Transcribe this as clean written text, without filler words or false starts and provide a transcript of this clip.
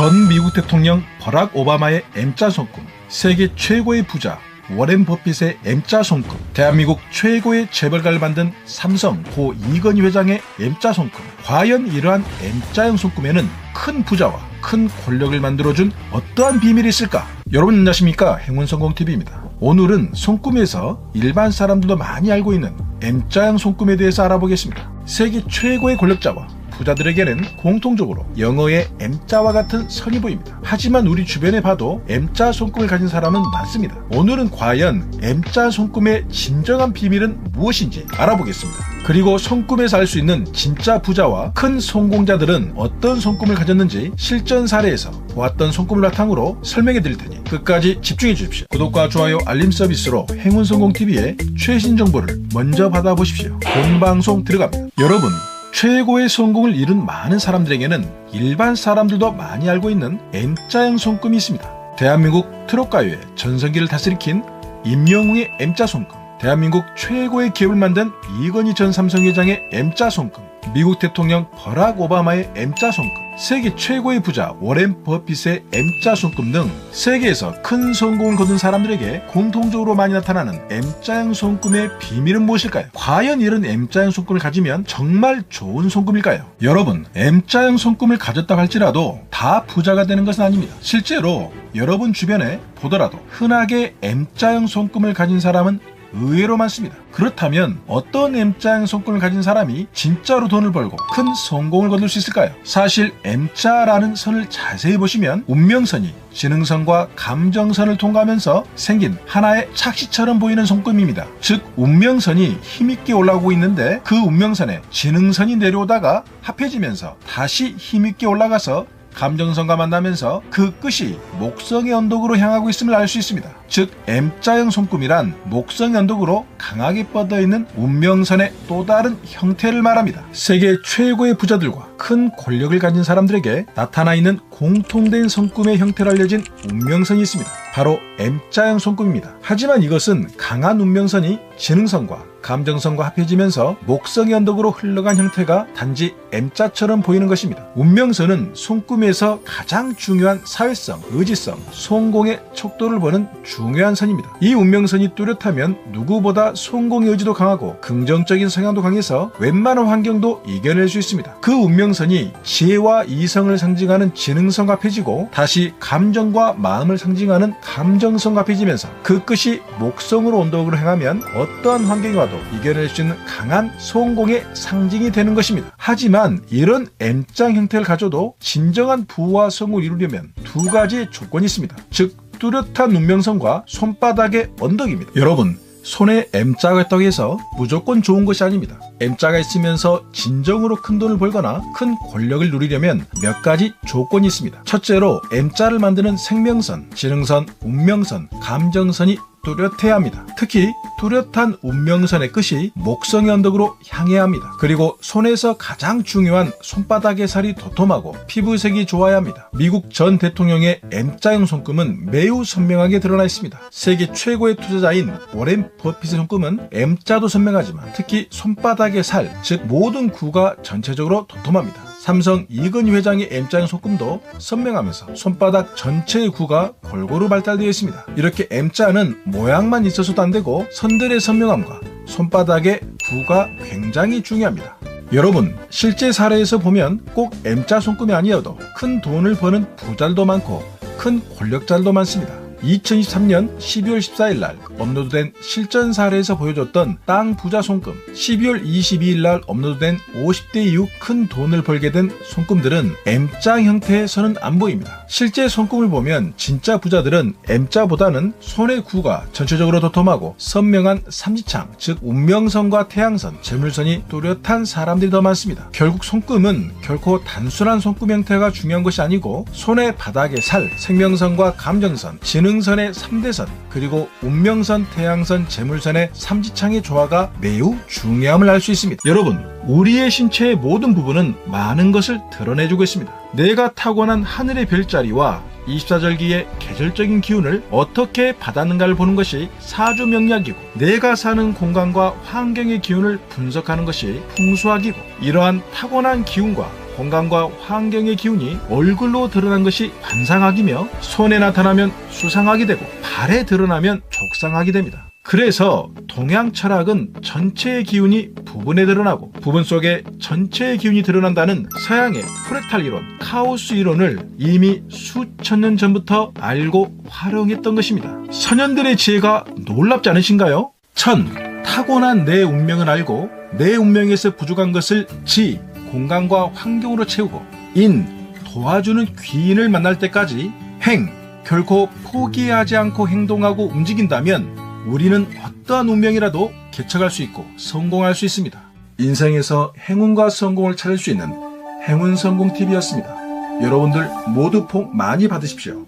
전 미국 대통령 버락 오바마의 M자 손금, 세계 최고의 부자 워렌 버핏의 M자 손금, 대한민국 최고의 재벌가를 만든 삼성 고 이건희 회장의 M자 손금. 과연 이러한 M자형 손금에는 큰 부자와 큰 권력을 만들어준 어떠한 비밀이 있을까? 여러분 안녕하십니까? 행운성공TV입니다. 오늘은 손금에서 일반 사람들도 많이 알고 있는 M자형 손금에 대해서 알아보겠습니다. 세계 최고의 권력자와 부자들에게는 공통적으로 영어의 M자와 같은 선이 보입니다. 하지만 우리 주변에 봐도 M자 손금을 가진 사람은 많습니다. 오늘은 과연 M자 손금의 진정한 비밀은 무엇인지 알아보겠습니다. 그리고 손금에서 알 수 있는 진짜 부자와 큰 성공자들은 어떤 손금을 가졌는지 실전 사례에서 보았던 손금을 바탕으로 설명해 드릴 테니 끝까지 집중해 주십시오. 구독과 좋아요, 알림 서비스로 행운성공TV의 최신 정보를 먼저 받아보십시오. 본방송 들어갑니다. 여러분, 최고의 성공을 이룬 많은 사람들에게는 일반 사람들도 많이 알고 있는 M자형 손금이 있습니다. 대한민국 트롯가요의 전성기를 다스리킨 임영웅의 M자 손금, 대한민국 최고의 기업을 만든 이건희 전 삼성회장의 M자 손금, 미국 대통령 버락 오바마의 M자 손금, 세계 최고의 부자 워렌 버핏의 M자 손금 등 세계에서 큰 성공을 거둔 사람들에게 공통적으로 많이 나타나는 M자형 손금의 비밀은 무엇일까요? 과연 이런 M자형 손금을 가지면 정말 좋은 손금일까요? 여러분, M자형 손금을 가졌다고 할지라도 다 부자가 되는 것은 아닙니다. 실제로 여러분 주변에 보더라도 흔하게 M자형 손금을 가진 사람은 의외로 많습니다. 그렇다면 어떤 M자형 손금을 가진 사람이 진짜로 돈을 벌고 큰 성공을 거둘 수 있을까요? 사실 M자라는 선을 자세히 보시면 운명선이 지능선과 감정선을 통과하면서 생긴 하나의 착시처럼 보이는 손금입니다. 즉 운명선이 힘있게 올라오고 있는데 그 운명선에 지능선이 내려오다가 합해지면서 다시 힘있게 올라가서 감정선과 만나면서 그 끝이 목성의 언덕으로 향하고 있음을 알 수 있습니다. 즉 M자형 손금이란 목성의 언덕으로 강하게 뻗어있는 운명선의 또 다른 형태를 말합니다. 세계 최고의 부자들과 큰 권력을 가진 사람들에게 나타나 있는 공통된 손금의 형태로 알려진 운명선이 있습니다. 바로 M자형 손금입니다. 하지만 이것은 강한 운명선이 지능선과 감정선과 합해지면서 목성의 언덕으로 흘러간 형태가 단지 M자처럼 보이는 것입니다. 운명선은 손금에서 가장 중요한 사회성, 의지성, 성공의 척도를 보는 중요한 선입니다. 이 운명선이 뚜렷하면 누구보다 성공의 의지도 강하고 긍정적인 성향도 강해서 웬만한 환경도 이겨낼 수 있습니다. 그 운명선이 지혜와 이성을 상징하는 지능선과 합해지고 다시 감정과 마음을 상징하는 감정선과 합해지면서 그 끝이 목성으로 언덕으로 향하면 어떠한 환경이 와도 이겨낼 수 있는 강한 성공의 상징이 되는 것입니다. 하지만 이런 M자 형태를 가져도 진정한 부와 성공을 이루려면 두 가지 조건이 있습니다. 즉 뚜렷한 운명선과 손바닥의 언덕입니다. 여러분, 손에 M자가 있다고 해서 무조건 좋은 것이 아닙니다. M자가 있으면서 진정으로 큰 돈을 벌거나 큰 권력을 누리려면 몇 가지 조건이 있습니다. 첫째로 M자를 만드는 생명선, 지능선, 운명선, 감정선이 뚜렷해야 합니다. 특히 뚜렷한 운명선의 끝이 목성의 언덕으로 향해야 합니다. 그리고 손에서 가장 중요한 손바닥의 살이 도톰하고 피부색이 좋아야 합니다. 미국 전 대통령의 M자형 손금은 매우 선명하게 드러나 있습니다. 세계 최고의 투자자인 워렌 버핏의 손금은 M자도 선명하지만 특히 손바닥의 살, 즉 모든 구가 전체적으로 도톰합니다. 삼성 이건희 회장의 M자형 손금도 선명하면서 손바닥 전체의 구가 골고루 발달되어 있습니다. 이렇게 M자는 모양만 있어서도 안되고 선들의 선명함과 손바닥의 구가 굉장히 중요합니다. 여러분, 실제 사례에서 보면 꼭 M자 손금이 아니어도 큰 돈을 버는 부자들도 많고 큰 권력자들도 많습니다. 2023년 12월 14일 날 업로드된 실전 사례에서 보여줬던 땅 부자 손금, 12월 22일 날 업로드된 50대 이후 큰 돈을 벌게 된 손금들은 M자 형태의 선은 안 보입니다. 실제 손금을 보면 진짜 부자들은 M자보다는 손의 구가 전체적으로 도톰하고 선명한 삼지창, 즉 운명선과 태양선, 재물선이 뚜렷한 사람들이 더 많습니다. 결국 손금은 결코 단순한 손금 형태가 중요한 것이 아니고 손의 바닥의 살, 생명선과 감정선, 지능선의 3대선, 그리고 운명선, 태양선, 재물선의 삼지창의 조화가 매우 중요함을 알 수 있습니다. 여러분, 우리의 신체의 모든 부분은 많은 것을 드러내주고 있습니다. 내가 타고난 하늘의 별자리와 24절기의 계절적인 기운을 어떻게 받았는가를 보는 것이 사주명리학이고, 내가 사는 공간과 환경의 기운을 분석하는 것이 풍수학이고, 이러한 타고난 기운과 건강과 환경의 기운이 얼굴로 드러난 것이 관상학이며 손에 나타나면 수상학이 되고 발에 드러나면 족상학이 됩니다. 그래서 동양 철학은 전체의 기운이 부분에 드러나고 부분 속에 전체의 기운이 드러난다는 서양의 프랙탈 이론, 카오스 이론을 이미 수천 년 전부터 알고 활용했던 것입니다. 선현들의 지혜가 놀랍지 않으신가요? 천, 타고난 내 운명을 알고 내 운명에서 부족한 것을 지, 공간과 환경으로 채우고 인, 도와주는 귀인을 만날 때까지 행, 결코 포기하지 않고 행동하고 움직인다면 우리는 어떠한 운명이라도 개척할 수 있고 성공할 수 있습니다. 인생에서 행운과 성공을 찾을 수 있는 행운성공TV였습니다. 여러분들 모두 복 많이 받으십시오.